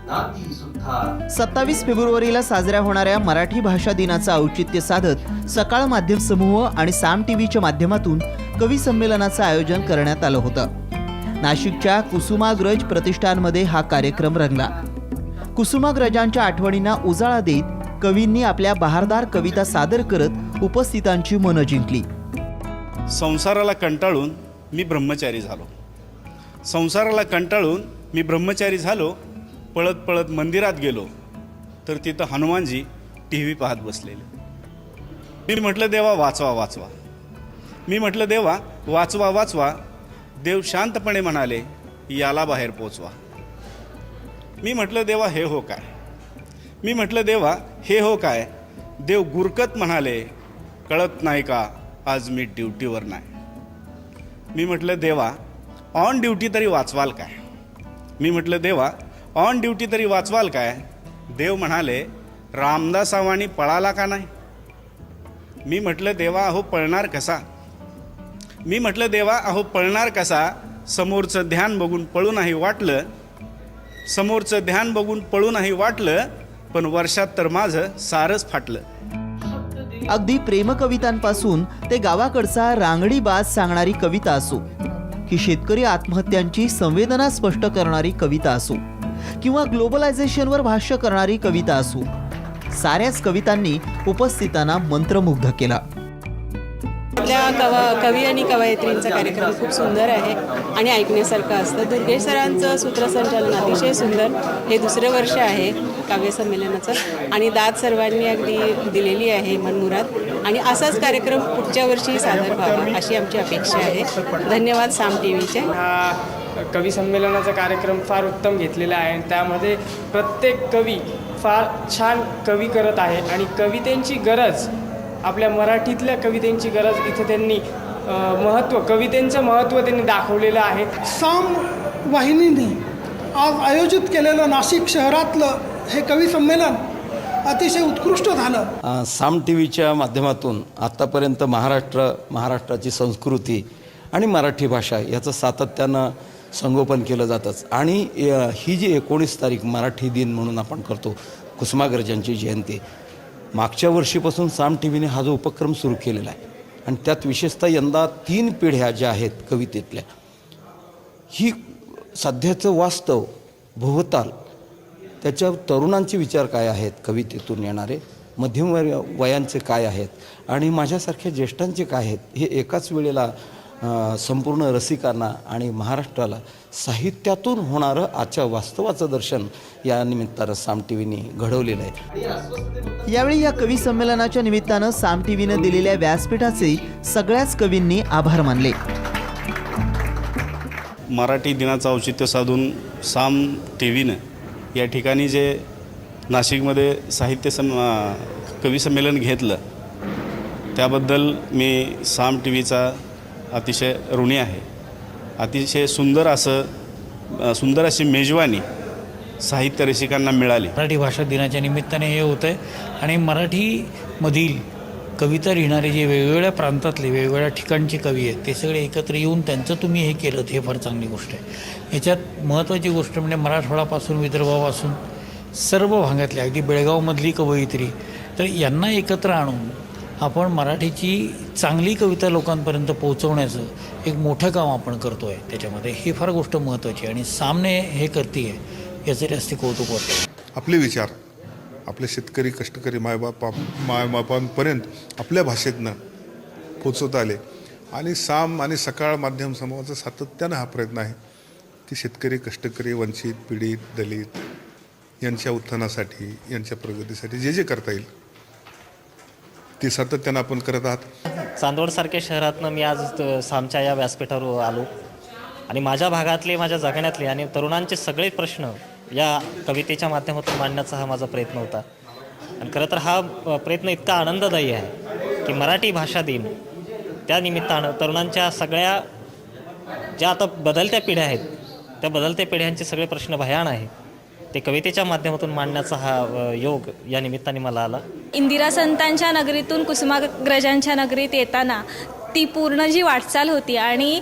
27 फेब्रुवारीला साजऱ्या होणाऱ्या मराठी भाषा दिनाचं औचित्य साधत सकाळ माध्यम समूह आणि साम टीव्हीच्या माध्यमातून कवी संमेलनाचं आयोजन करण्यात आलं होतं। नाशिकच्या कुसुमाग्रज प्रतिष्ठानमध्ये हा कार्यक्रम रंगला। कुसुमाग्रजांच्या आठवणींना उजाळा देत कवींनी आपल्या बहारदार कविता सादर करत उपस्थितांची मनं जिंकली। संसाराला कंटाळून मी ब्रह्मचारी झालो, संसाराला कंटाळून मी ब्रह्मचारी झालो। पळत पळत मंदिरात गेलो तर तिथं हनुमानजी टीव्ही पाहत बसलेले। मी म्हटलं देवा वाचवा वाचवा, मी म्हटलं देवा वाचवा वाचवा। देव शांतपणे म्हणाले याला बाहेर पोचवा। मी म्हटलं देवा हे हो काय, मी म्हटलं देवा हे हो काय। देव गुरकत म्हणाले कळत नाही का आज मी ड्युटीवर नाही। मी म्हटलं देवा ऑन ड्युटी तरी वाचवाल काय, मी म्हटलं देवा ऑन ड्युटी तरी वाचवाल काय। देव म्हणाले रामदासावानी पळाला का नाही। मी म्हटलं देवा अहो पळणार कसा, मी म्हटलं देवा अहो पळणार कसा। समोरचं ध्यान बघून पळू नाही वाटलं, समोरचं ध्यान बघून पळू नाही वाटलं। पण वर्षात तर माझं सारच फाटलं। अगदी प्रेमकवितांपासून ते गावाकडचा रांगडी बाज सांगणारी कविता असो, की शेतकरी आत्महत्यांची संवेदना स्पष्ट करणारी कविता असो, किंवा ग्लोबलायझेशनवर भाष्य करणारी कविता असो, साऱ्याच कवितांनी उपस्थितांना मंत्रमुग्ध केला। आपल्या कवी आणि कवयित्रींचा कार्यक्रम खूप सुंदर आहे आणि ऐकण्यासारखं असतं। दुर्गेश सरांचं सूत्रसंचालन अतिशय सुंदर। हे दुसरं वर्ष आहे काव्य संमेलनाचं आणि दाद सर्वांनी अगदी दिलेली आहे मनमुराद आणि असाच कार्यक्रम पुढच्या वर्षी सादर व्हावा अशी आमची अपेक्षा आहे। धन्यवाद साम टीव्हीचे। हा कवी संमेलनाचा कार्यक्रम फार उत्तम घेतलेला आहे आणि त्यामध्ये प्रत्येक कवी फार छान कवी करत आहे आणि कवितेची गरज, आपल्या मराठीतल्या कवितेची गरज इथे त्यांनी कवितेचं महत्त्व त्यांनी दाखवलेलं आहे। साम वाहिनीने आज आयोजित केलेलं नाशिक शहरातलं हे कवी संमेलन अतिशय उत्कृष्ट झालं। साम टीव्हीच्या माध्यमातून आत्तापर्यंत महाराष्ट्राची संस्कृती आणि मराठी भाषा याचं सातत्यानं संगोपन केलं जातंच आणि ही जी 19 तारीख मराठी दिन म्हणून आपण करतो, कुसुमाग्रजांची जयंती, मागच्या वर्षीपासून साम टीव्हीने हा जो उपक्रम सुरू केलेला आहे आणि त्यात विशेषतः यंदा 3 पिढ्या ज्या आहेत कवितेतल्या, ही सध्याचं वास्तव भोवताल त्याच्या तरुणांचे विचार काय आहेत, कवितेतून येणारे मध्यम वयांचे काय आहेत आणि माझ्यासारख्या ज्येष्ठांचे काय आहेत, हे एकाच वेळेला संपूर्ण रसिकांना आणि महाराष्ट्राला साहित्यातून होणारं आजच्या वास्तवाचं दर्शन या निमित्तानं साम टीव्हीने घडवलेलं आहे। यावेळी या कवी संमेलनाच्या निमित्तानं साम टीव्हीनं दिलेल्या व्यासपीठाचे सगळ्याच कवींनी आभार मानले। मराठी दिनाचं औचित्य साधून साम टीव्हीनं या ठिकाणी जे नाशिकमध्ये कवी संमेलन घेतलं त्याबद्दल मी साम टीव्हीचा अतिशय ऋणी आहे। अतिशय सुंदर अशी मेजवानी साहित्य रसिकांना मिळाली। मराठी भाषा दिनाच्या निमित्ताने हे होतं आहे आणि मराठीमधील कविता लिहिणारे जे वेगवेगळ्या प्रांतातले वेगवेगळ्या ठिकाणचे कवी आहेत ते सगळे एकत्र येऊन त्यांचं तुम्ही हे केलं हे फार चांगली गोष्ट आहे। याच्यात महत्त्वाची गोष्ट म्हणजे मराठवाडापासून विदर्भापासून सर्व भागातल्या अगदी बेळगावमधली कवयित्री, तर यांना एकत्र आणून आपण मराठीची चांगली कविता लोकांपर्यंत पोहोचवण्याचं एक मोठं काम आपण करतो आहे। त्याच्यामध्ये ही फार गोष्ट महत्त्वाची आणि सामने हे करते आहे याचं जास्त कौतुक वाटतं। आपले विचार आपले शेतकरी कष्टकरी मायबापांपर्यंत आपल्या भाषेतनं पोचवता आले आणि साम आणि सकाळ माध्यम समूहाचा सातत्यानं हा प्रयत्न आहे की शेतकरी कष्टकरी वंचित पीडित दलित यांच्या उत्थानासाठी यांच्या प्रगतीसाठी जे करता येईल ते सातत्यानं आपण करत आहात। चांदवडसारख्या शहरातनं मी आज सामच्या या व्यासपीठावर आलो आणि माझ्या भागातले माझ्या जगण्यातले आणि तरुणांचे सगळे प्रश्न या कवितेच्या माध्यमातून मांडण्याचा हा माझा प्रयत्न होता आणि खरं तर हा प्रयत्न इतका आनंददायी आहे की मराठी भाषा दिन त्या निमित्तानं तरुणांच्या सगळ्या ज्या आता बदलत्या पिढ्या आहेत त्या बदलत्या पिढ्यांचे सगळे प्रश्न भयान आहे ते कवितेच्या माध्यमातून मांडण्याचा हा योग या निमित्ताने मला आला। इंदिरा संतांच्या नगरीतून कुसुमाग्रजांच्या नगरीत येताना ती पूर्ण जी वाटचाल होती आणि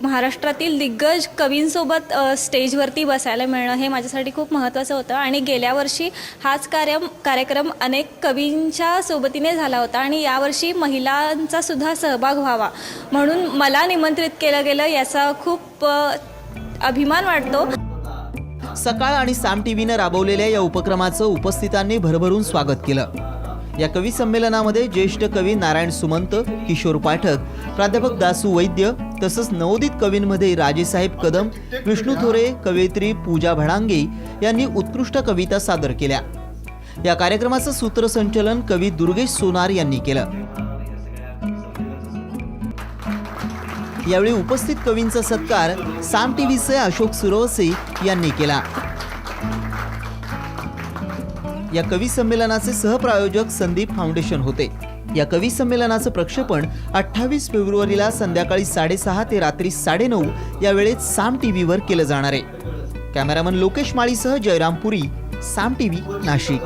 महाराष्ट्रातील दिग्गज कवींसोबत स्टेजवरती बसायला मिळणं हे माझ्यासाठी खूप महत्त्वाचं होतं. आणि गेल्या वर्षी हाच कार्यक्रम अनेक कवींच्या सोबतीने झाला होता आणि यावर्षी महिलांचा सुद्धा सहभाग व्हावा म्हणून मला निमंत्रित केलं गेलं, याचा खूप अभिमान वाटतो. सकाळ आणि साम टीव्हीनं राबवलेल्या या उपक्रमाचं उपस्थितांनी भरभरून स्वागत केलं. या कवी संमेलनामध्ये ज्येष्ठ कवी नारायण सुमंत, किशोर पाठक, प्राध्यापक दासू वैद्य तसंच नवोदित कवींमध्ये राजेसाहेब कदम, विष्णू थोरे, कवयित्री पूजा भडांगे यांनी उत्कृष्ट कविता सादर केल्या. या कार्यक्रमाचं सूत्रसंचालन कवी दुर्गेश सोनार यांनी केलं. यावेळी उपस्थित कवींचा सत्कार साम टीव्हीचे अशोक सुरवसे यांनी केला. या कवी संमेलनाचे सहप्रायोजक संदीप फाउंडेशन होते. या कवी संमेलनाचं प्रक्षेपण 28 फेब्रुवारीला संध्याकाळी 6:30 ते रात्री 9:30 या वेळेत साम टीव्हीवर केलं जाणार आहे. कॅमेरामन लोकेश माळीसह जयराम पुरी, साम टीव्ही, नाशिक.